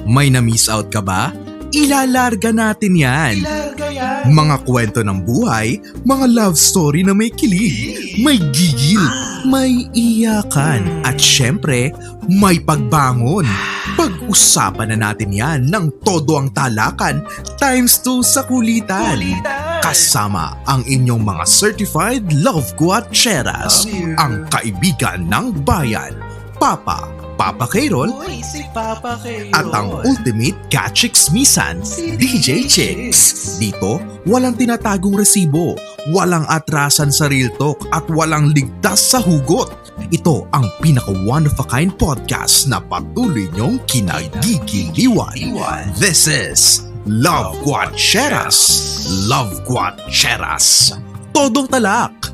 May na-miss out ka ba? Ilalarga natin yan. Mga kwento ng buhay, mga love story na may kilig, may gigil, may iyakan, at syempre, may pagbangon. Pag-usapan na natin yan ng todo ang talakan ×2 sa kulitan. Kasama ang inyong mga certified love guacheras, ang kaibigan ng bayan, Papa Kayrol, Si Papa Kayrol. at ang ultimate ka-chicks-misan, DJ Chicks. Dito, walang tinatagong resibo, walang atrasan sa real talk at walang ligtas sa hugot. Ito ang pinaka-one-of-a-kind podcast na patuloy niyong kinagigiliwan. This is Love Guacheras. Love Guacheras. Todong talak,